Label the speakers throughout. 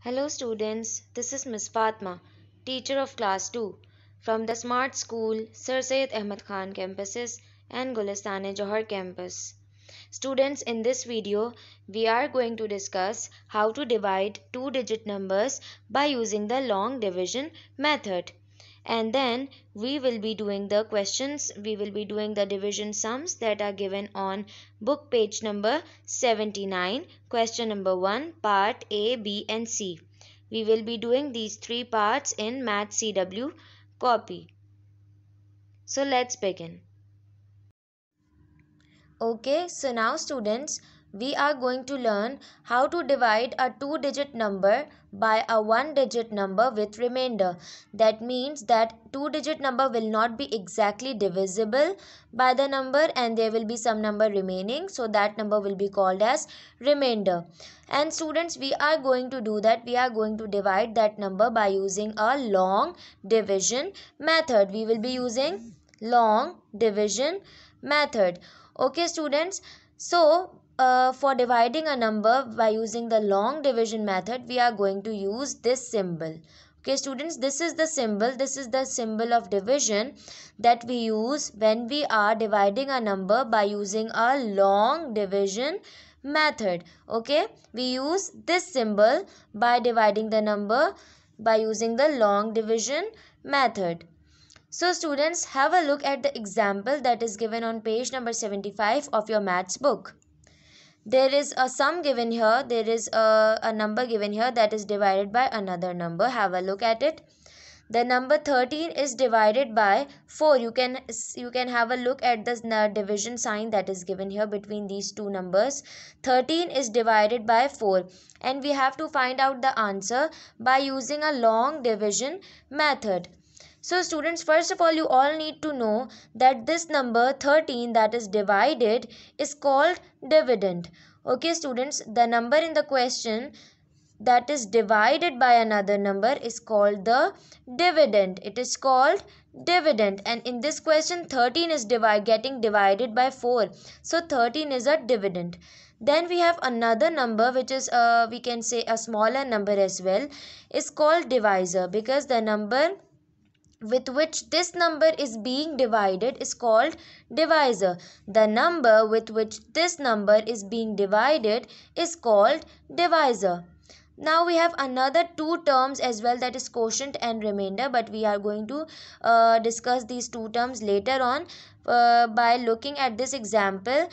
Speaker 1: Hello students, this is Miss Fatma, teacher of class 2 from the Smart School Sir Syed Ahmad Khan campuses and Gulistan-e-Johar campus. Students, in this video we are going to discuss how to divide two-digit numbers by using the long division method. And then we will be doing the questions, we will be doing the division sums that are given on book page number 79, question number 1, part A, B and C. We will be doing these three parts in Math CW copy. So let's begin. Okay, so now students, we are going to learn how to divide a two-digit number by a one-digit number with remainder. That means that two-digit number will not be exactly divisible by the number and there will be some number remaining. So that number will be called as remainder. And students, we are going to do that. We are going to divide that number by using a long division method. We will be using long division method. Okay students, so for dividing a number by using the long division method, we are going to use this symbol. Okay students, this is the symbol of division that we use when we are dividing a number by using a long division method. Okay, we use this symbol by dividing the number by using the long division method. So students, have a look at the example that is given on page number 75 of your maths book. There is a sum given here. There is a number given here that is divided by another number. Have a look at it. The number 13 is divided by 4. You can have a look at the division sign that is given here between these two numbers. 13 is divided by 4 and we have to find out the answer by using a long division method. So students, first of all, you all need to know that this number 13 that is divided is called dividend. Okay students, the number in the question that is divided by another number is called the dividend. It is called dividend, and in this question 13 is getting divided by 4. So 13 is a dividend. Then we have another number which is we can say a smaller number as well, is called divisor, because the number with which this number is being divided is called divisor. The number with which this number is being divided is called divisor. Now we have another two terms as well, that is quotient and remainder, but we are going to discuss these two terms later on. By looking at this example,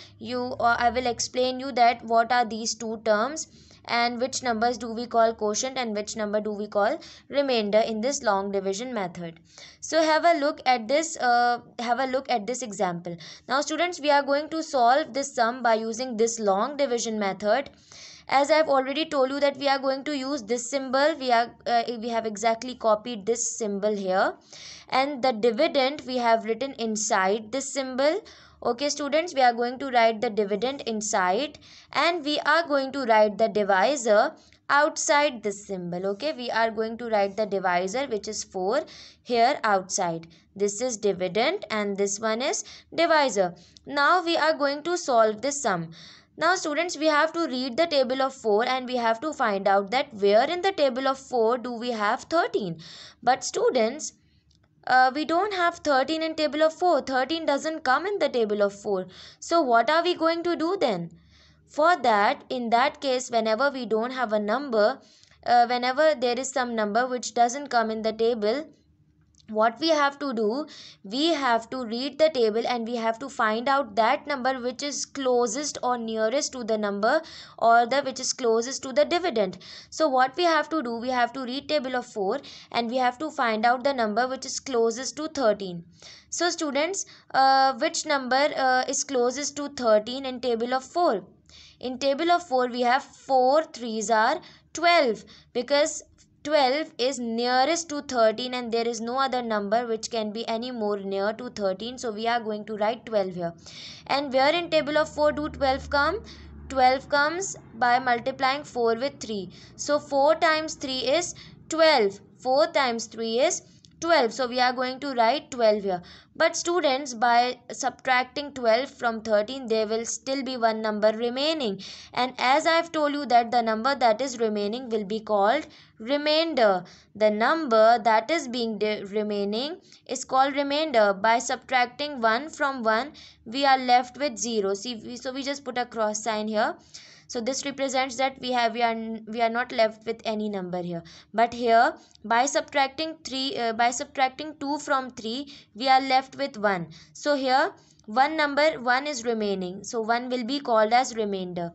Speaker 1: I will explain you that what are these two terms and which numbers do we call quotient and which number do we call remainder in this long division method. So have a look at this example. Now students, we are going to solve this sum by using this long division method. As I have already told you that we are going to use this symbol. We have exactly copied this symbol here, and the dividend we have written inside this symbol. Okay students, we are going to write the dividend inside and we are going to write the divisor outside this symbol. Okay, we are going to write the divisor, which is 4, here outside. This is dividend and this one is divisor. Now we are going to solve this sum. Now students, we have to read the table of 4 and we have to find out that where in the table of 4 do we have 13. But students, we don't have 13 in table of 4. 13 doesn't come in the table of 4. So what are we going to do then? For that, in that case, whenever we don't have a number, whenever there is some number which doesn't come in the table, what we have to do, we have to read the table and we have to find out that number which is closest or nearest to the number, or the which is closest to the dividend. So what we have to do, we have to read table of 4 and we have to find out the number which is closest to 13. So students, which number is closest to 13 in table of 4? In table of 4 we have 4 3s are 12, because 12 is nearest to 13 and there is no other number which can be any more near to 13. So we are going to write 12 here. And where in table of 4 do 12 come? 12 comes by multiplying 4 with 3. So 4 times 3 is 12. 4 times 3 is 12. So we are going to write 12 here. But students, by subtracting 12 from 13, there will still be one number remaining. And as I have told you that the number that is remaining will be called remainder. The number that is being remaining is called remainder. By subtracting 1 from 1, we are left with 0. See, so we just put a cross sign here. So this represents that we are not left with any number here. But here, by subtracting 2 from 3, we are left with 1. So here one is remaining, so 1 will be called as remainder.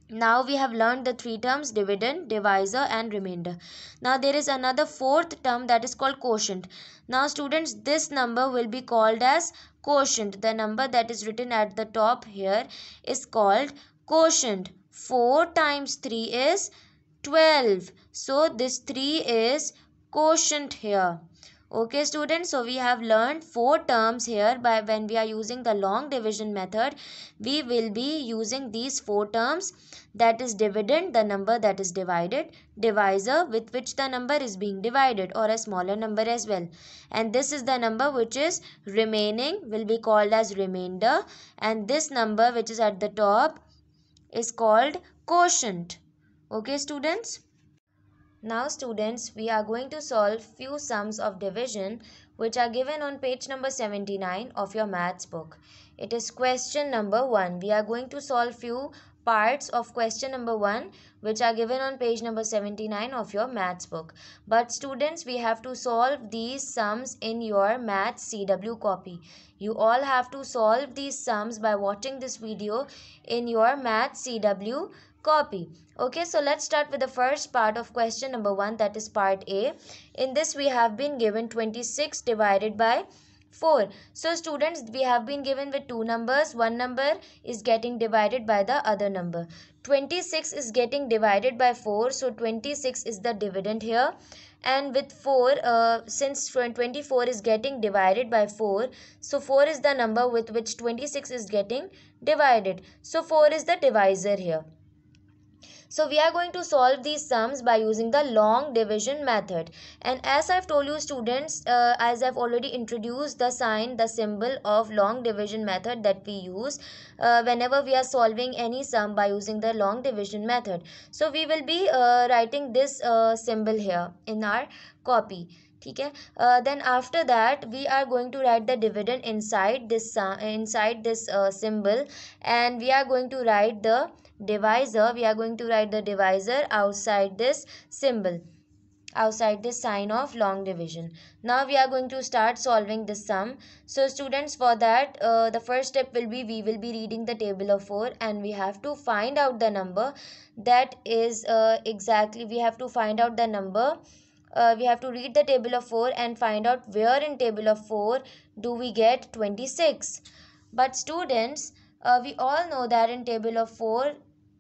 Speaker 1: Now we have learned the three terms: dividend, divisor and remainder. Now there is another fourth term, that is called quotient. Now students, this number will be called as quotient. The number that is written at the top here is called quotient. 4 times 3 is 12. So this 3 is quotient here. Okay students, so we have learned 4 terms here. By when we are using the long division method, we will be using these 4 terms, that is dividend, the number that is divided; divisor, with which the number is being divided, or a smaller number as well; and this is the number which is remaining, will be called as remainder; and this number which is at the top is called quotient. Okay students. Now students, we are going to solve few sums of division which are given on page number 79 of your maths book. It is question number 1. We are going to solve few parts of question number 1 which are given on page number 79 of your maths book. But students, we have to solve these sums in your maths CW copy. You all have to solve these sums by watching this video in your maths CW copy. Okay, so let's start with the first part of question number 1, that is part A. In this we have been given 26 divided by 4. So students, we have been given with two numbers. One number is getting divided by the other number. 26 is getting divided by 4, so 26 is the dividend here. And with 4, since 24 is getting divided by 4, so 4 is the number with which 26 is getting divided. So 4 is the divisor here. So we are going to solve these sums by using the long division method. And as I've told you students, as I've already introduced the sign, the symbol of long division method that we use whenever we are solving any sum by using the long division method. So we will be writing this symbol here in our copy. Okay. Then after that we are going to write the dividend inside this symbol, and we are going to write the divisor. We are going to write the divisor outside this symbol, outside this sign of long division. Now we are going to start solving this sum. So students, for that the first step will be, we will be reading the table of 4, and we have to find out the number that is we have to find out the number. We have to read the table of 4 and find out where in table of 4 do we get 26. But students, we all know that in table of 4,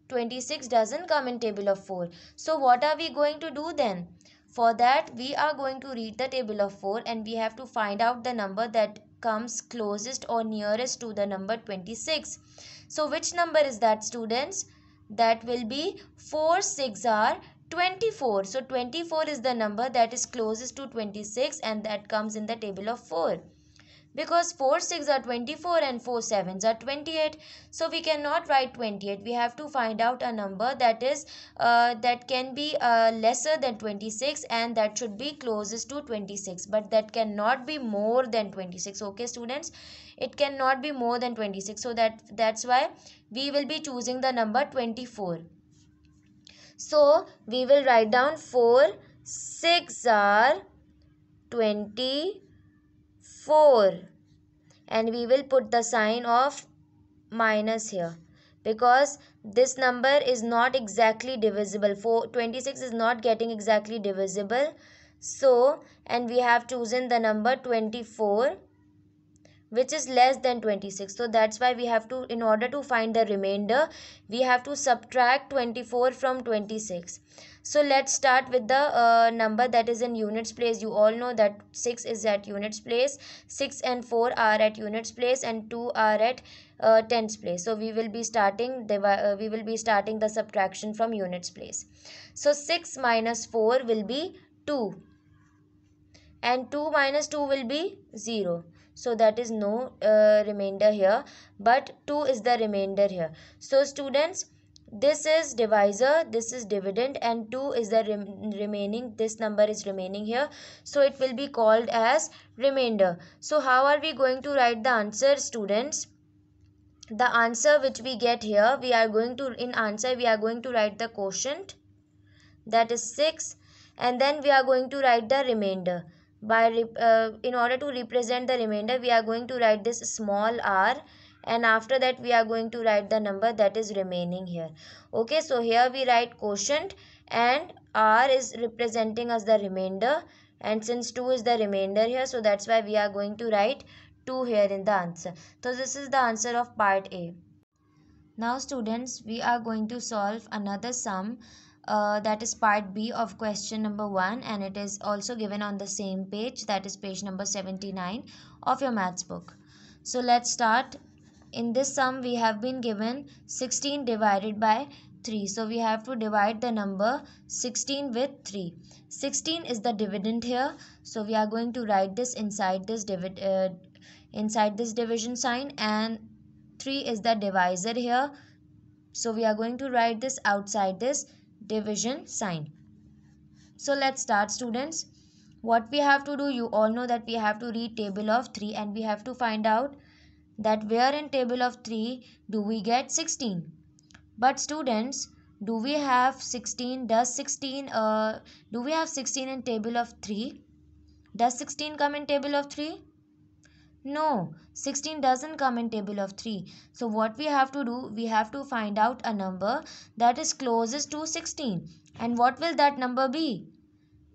Speaker 1: 26 doesn't come in table of 4. So what are we going to do then? For that, we are going to read the table of 4 and we have to find out the number that comes closest or nearest to the number 26. So which number is that, students? That will be 4 6 are 24. So 24 is the number that is closest to 26, and that comes in the table of 4. Because 4 6 are 24 and 4 7s are 28. So we cannot write 28. We have to find out a number that is that can be lesser than 26, and that should be closest to 26. But that cannot be more than 26. Okay students, it cannot be more than 26. So that's why we will be choosing the number 24. So we will write down 4 6 are 24, and we will put the sign of minus here because this number is not exactly divisible. 26 is not getting exactly divisible. So, and we have chosen the number 24, which is less than 26. So that's why we have to, in order to find the remainder, we have to subtract 24 from 26. So let's start with the number that is in units place. You all know that 6 is at units place, 6 and 4 are at units place, and 2 are at tens place. So we will be starting the subtraction from units place. So 6 minus 4 will be 2, and 2 minus 2 will be 0. So that is no remainder here, but 2 is the remainder here. So students, this is divisor, this is dividend, and 2 is the remaining, this number is remaining here. So it will be called as remainder. So how are we going to write the answer, students? The answer which we get here, we are going to, in answer we are going to write the quotient, that is 6, and then we are going to write the remainder. In order to represent the remainder, we are going to write this small r, and after that we are going to write the number that is remaining here. Okay, so here we write quotient and r is representing as the remainder, and since 2 is the remainder here, so that's why we are going to write 2 here in the answer. So this is the answer of part A. Now students, we are going to solve another sum, that is part B of question number 1, and it is also given on the same page, that is page number 79 of your maths book. So let's start. In this sum we have been given 16 divided by 3. So we have to divide the number 16 with 3. 16 is the dividend here, so we are going to write this inside this division sign, and 3 is the divisor here, so we are going to write this outside this division sign. So let's start, students. What we have to do, you all know that we have to read table of 3, and we have to find out that where in table of 3 do we get 16. But students, do we have 16 in table of 3? Does 16 come in table of 3? No, 16 doesn't come in table of 3. So what we have to do, we have to find out a number that is closest to 16. And what will that number be?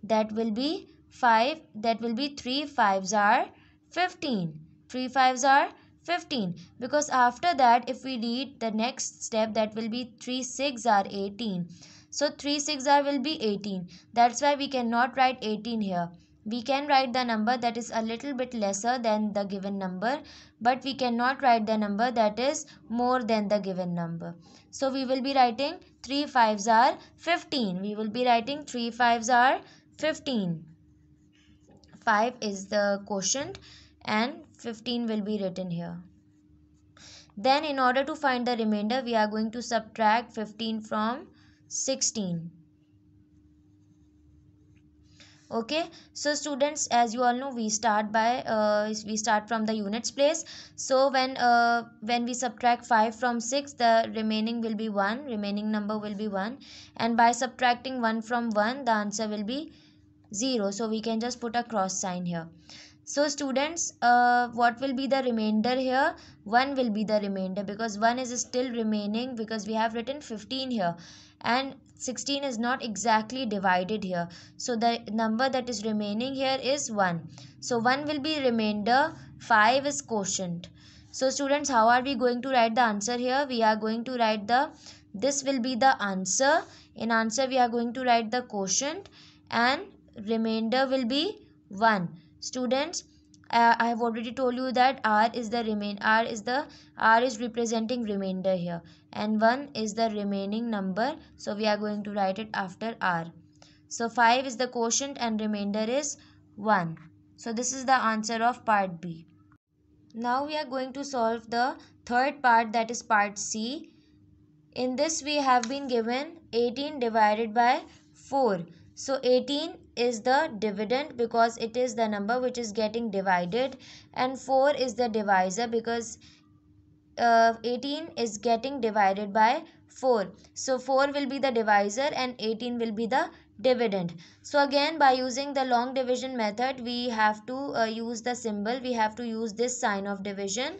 Speaker 1: That will be 5. That will be 3 5s are 15. 3 5s are 15. Because after that, if we read the next step, that will be 3 6 are 18. So 3 6 are will be 18. That's why we cannot write 18 here. We can write the number that is a little bit lesser than the given number, but we cannot write the number that is more than the given number. So we will be writing 3 5s are 15. We will be writing 3 5s are 15. 5 is the quotient and 15 will be written here. Then in order to find the remainder, we are going to subtract 15 from 16. Okay, so students, as you all know, we start from the units place. So when we subtract 5 from 6, the remaining will be 1, remaining number will be 1, and by subtracting 1 from 1, the answer will be 0. So we can just put a cross sign here. So students, what will be the remainder here? 1 will be the remainder, because 1 is still remaining, because we have written 15 here and 16 is not exactly divided here. So the number that is remaining here is 1. So 1 will be remainder, 5 is quotient. So students, how are we going to write the answer here? We are going to write this will be the answer. In answer we are going to write the quotient and remainder will be 1. Students, I have already told you that r is representing remainder here, and 1 is the remaining number, so we are going to write it after r. So 5 is the quotient and remainder is 1. So this is the answer of part B. Now we are going to solve the third part, that is part C. In this we have been given 18 divided by 4. So 18 is the dividend because it is the number which is getting divided, and 4 is the divisor because 18 is getting divided by 4. So 4 will be the divisor and 18 will be the dividend. So again, by using the long division method, we have to use the symbol. We have to use this sign of division,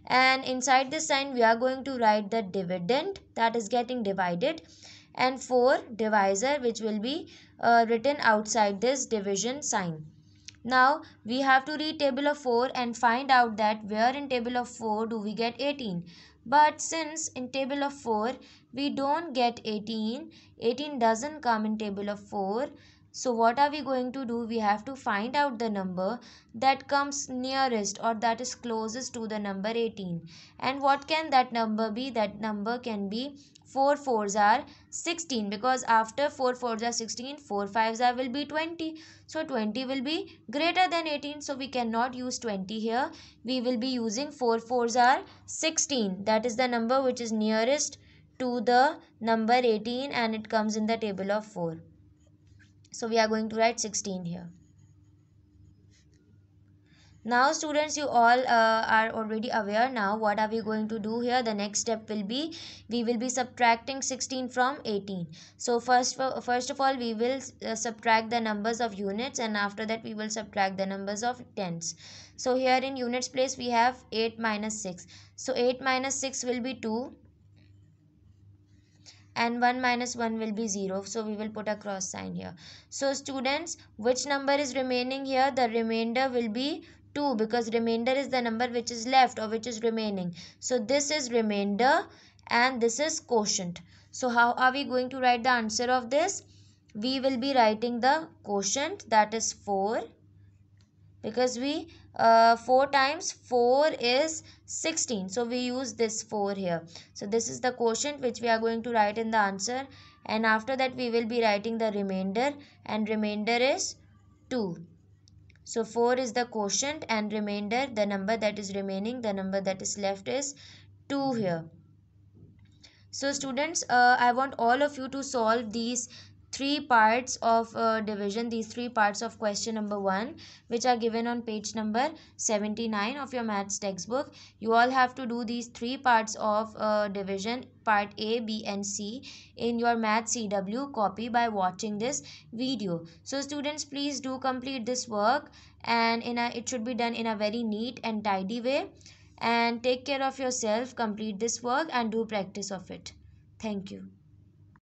Speaker 1: and inside this sign we are going to write the dividend that is getting divided, and 4 divisor, which will be written outside this division sign. Now we have to read table of 4 and find out that where in table of 4 do we get 18. But since in table of 4 we don't get 18, 18 doesn't come in table of 4, So what are we going to do? We have to find out the number that comes nearest or that is closest to the number 18. And what can that number be? That number can be 4 fours are 16, because after 4 fours are 16, 4 fives are will be 20. So 20 will be greater than 18. So we cannot use 20 here. We will be using 4 fours are 16. That is the number which is nearest to the number 18 and it comes in the table of 4. So we are going to write 16 here. Now students, you all are already aware. Now what are we going to do here? The next step will be, we will be subtracting 16 from 18. So first of all we will subtract the numbers of units, and after that we will subtract the numbers of tens. So here in units place we have 8 minus 6. So 8 minus 6 will be 2. And 1 minus 1 will be 0. So we will put a cross sign here. So students, which number is remaining here? The remainder will be 2, because remainder is the number which is left or which is remaining. So this is remainder and this is quotient. So how are we going to write the answer of this? We will be writing the quotient, that is 4, because we 4 times 4 is 16, so we use this 4 here. So this is the quotient which we are going to write in the answer, and after that we will be writing the remainder, and remainder is 2. So 4 is the quotient and remainder, the number that is remaining, the number that is left is 2 here. So students, I want all of you to solve these three parts of division, these three parts of question number 1, which are given on page number 79 of your maths textbook. You all have to do these three parts of division, part A, B and C, in your math CW copy by watching this video. So students, please do complete this work, and it should be done in a very neat and tidy way. And take care of yourself, complete this work and do practice of it. Thank you.